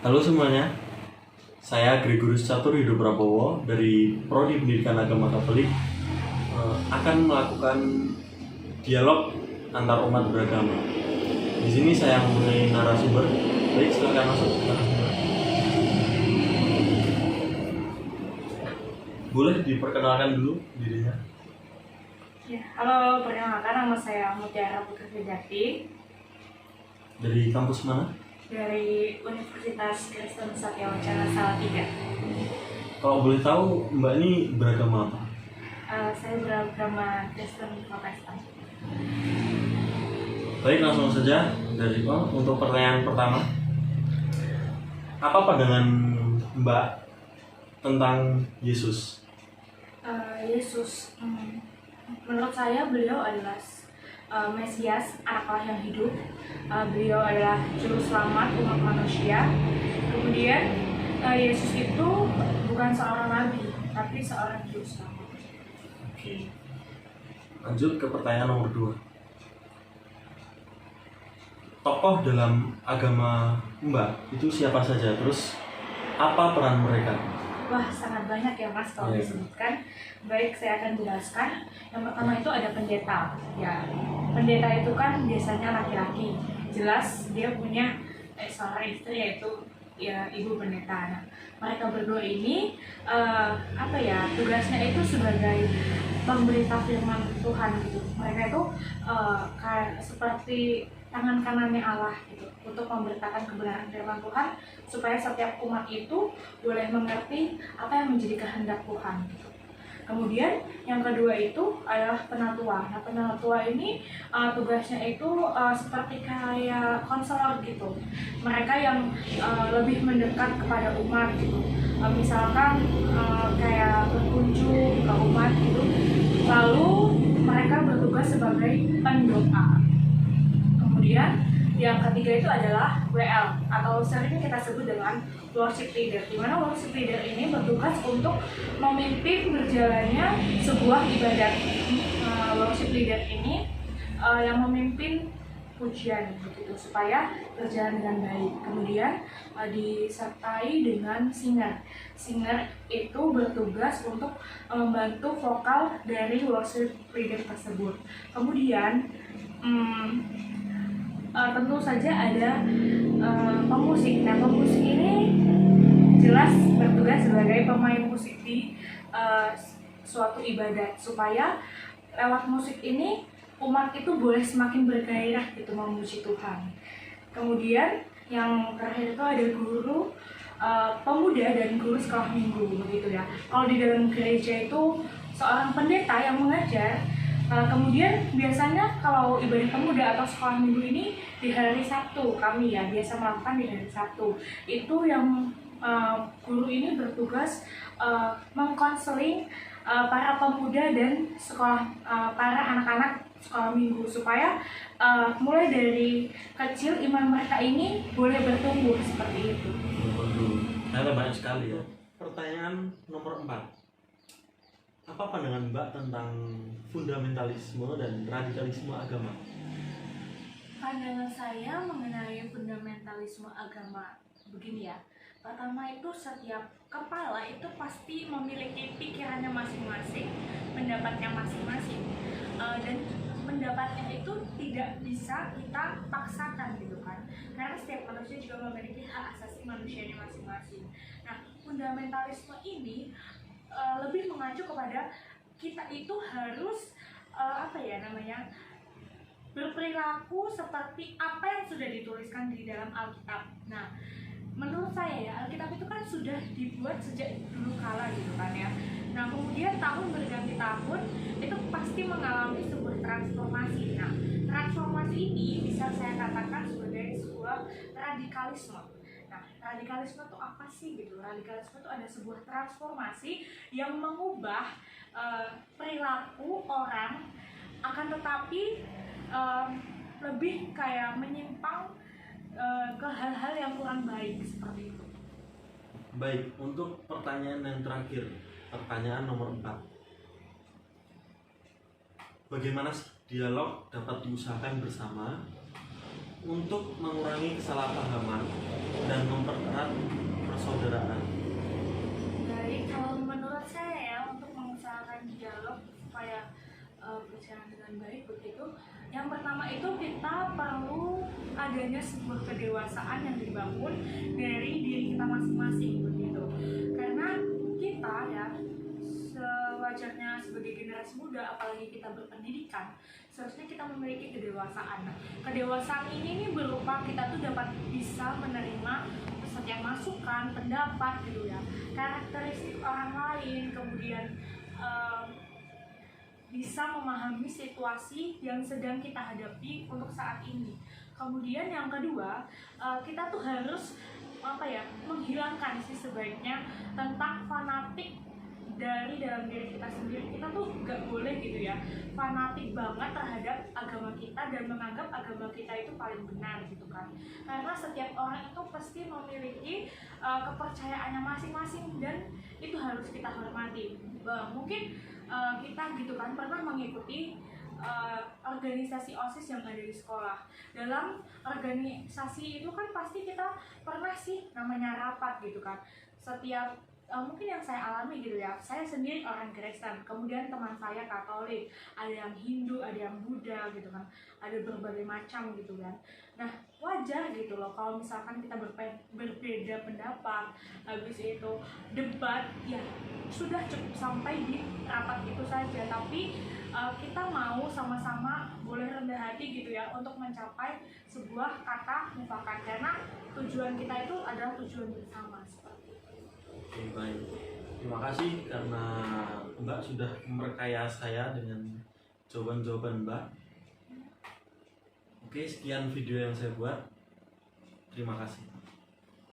Halo semuanya, saya Gregorius Catur Hidup Prabowo dari Prodi Pendidikan Agama Katolik akan melakukan dialog antar umat beragama. Di sini saya mempunyai narasumber. Baik, silakan masuk. Boleh diperkenalkan dulu dirinya? Ya, halo, perkenalkan nama saya Mutiara Putri Sejati Dari kampus mana? dari Universitas Kristen Satya Wacana Salatiga. Kalau boleh tahu, Mbak ini beragama apa? Saya beragama Kristen Protestan. Baik, langsung saja untuk pertanyaan pertama. Apa pandangan Mbak tentang Yesus? Yesus, menurut saya beliau adalah Mesias, anak Allah yang hidup. Beliau adalah juru selamat umat manusia. Kemudian Yesus itu bukan seorang nabi, tapi seorang juru selamat. Oke. Lanjut ke pertanyaan nomor 2. Tokoh dalam agama Mbak itu siapa saja? Terus apa peran mereka? Wah, sangat banyak ya Mas kalau disebutkan. Baik, saya akan jelaskan. Yang pertama itu ada pendeta. Ya, pendeta itu kan biasanya laki-laki. Jelas dia punya seorang istri, yaitu ya ibu pendeta. Nah, mereka berdua ini tugasnya itu sebagai pemberita firman Tuhan gitu. Mereka itu kayak seperti tangan kanannya Allah gitu, untuk memberitakan kebenaran firman Tuhan supaya setiap umat itu boleh mengerti apa yang menjadi kehendak Tuhan gitu. Kemudian yang kedua itu adalah penatua. Nah, penatua ini tugasnya itu seperti kayak konselor gitu. Mereka yang lebih mendekat kepada umat gitu. Misalkan kayak berkunjung ke umat gitu. Lalu mereka bertugas sebagai pendoa. Kemudian yang ketiga itu adalah WL atau sering kita sebut dengan worship leader, di mana worship leader ini bertugas untuk memimpin berjalannya sebuah ibadat. Worship leader ini yang memimpin pujian begitu supaya berjalan dengan baik. Kemudian disertai dengan singer. Singer itu bertugas untuk membantu vokal dari worship leader tersebut. Kemudian tentu saja ada pemusik. Nah, pemusik ini jelas bertugas sebagai pemain musik di suatu ibadat supaya lewat musik ini umat itu boleh semakin bergairah gitu memuji Tuhan. Kemudian yang terakhir itu ada guru pemuda dan guru sekolah minggu begitu ya. Kalau di dalam gereja itu seorang pendeta yang mengajar. Kemudian biasanya kalau ibadah pemuda atau sekolah minggu ini di hari Sabtu, kami ya biasa melakukan di hari Sabtu. Itu yang guru ini bertugas mengkonseling para pemuda dan para anak-anak sekolah minggu supaya mulai dari kecil iman mereka ini boleh bertumbuh seperti itu. Ada banyak sekali ya. Pertanyaan nomor 4. Apa pandangan Mbak tentang fundamentalisme dan radikalisme agama? Pandangan saya mengenai fundamentalisme agama begini ya. Pertama itu setiap kepala itu pasti memiliki pikirannya masing-masing, pendapatnya masing-masing, dan pendapatnya itu tidak bisa kita paksakan gitu kan. Karena setiap manusia juga memiliki hak asasi manusianya masing-masing. Nah, fundamentalisme ini lebih mengacu kepada kita itu harus berperilaku seperti apa yang sudah dituliskan di dalam Alkitab. Nah, menurut saya ya, Alkitab itu kan sudah dibuat sejak dulu kala gitu kan ya. Nah, kemudian tahun berganti tahun itu pasti mengalami sebuah transformasi. Nah, transformasi ini bisa saya katakan sebagai sebuah radikalisme. Nah, radikalisme itu apa sih gitu? Radikalisme itu ada sebuah transformasi yang mengubah perilaku orang, akan tetapi lebih kayak menyimpang ke hal-hal yang kurang baik seperti itu. Baik, untuk pertanyaan yang terakhir, pertanyaan nomor 4. Bagaimana dialog dapat diusahakan bersama untuk mengurangi kesalahpahaman dan mempererat persaudaraan? Baik, kalau menurut saya ya, untuk mengusahakan dialog supaya berjalan dengan baik begitu, yang pertama itu kita perlu adanya sebuah kedewasaan yang dibangun dari diri kita masing-masing begitu. Karena kita ya sewajarnya sebagai generasi muda, apalagi kita berpendidikan, seharusnya kita memiliki kedewasaan. Nah, kedewasaan ini nih berupa kita tuh dapat bisa menerima setiap masukan, pendapat gitu ya, karakteristik orang lain, kemudian bisa memahami situasi yang sedang kita hadapi untuk saat ini. Kemudian yang kedua, kita tuh harus menghilangkan sih sebaiknya tentang fanatik dari dalam diri kita sendiri. Kita tuh gak boleh gitu ya fanatik banget terhadap agama kita dan menganggap agama kita itu paling benar gitu kan, karena setiap orang itu pasti memiliki kepercayaannya masing-masing dan itu harus kita hormati. Mungkin kita gitu kan pernah mengikuti organisasi OSIS yang ada di sekolah. Dalam organisasi itu kan pasti kita pernah sih namanya rapat gitu kan. Setiap mungkin yang saya alami gitu ya, saya sendiri orang Kristen, kemudian teman saya Katolik, ada yang Hindu, ada yang Buddha gitu kan, ada berbagai macam gitu kan. Nah wajar gitu loh kalau misalkan kita berbeda pendapat, habis itu debat, ya sudah cukup sampai di rapat itu saja. Tapi kita mau sama-sama boleh rendah hati gitu ya untuk mencapai sebuah kata mufakat, karena tujuan kita itu adalah tujuan bersama seperti itu. Oke, baik. Terima kasih karena Mbak sudah memperkaya saya dengan jawaban-jawaban Mbak. Oke, sekian video yang saya buat. Terima kasih.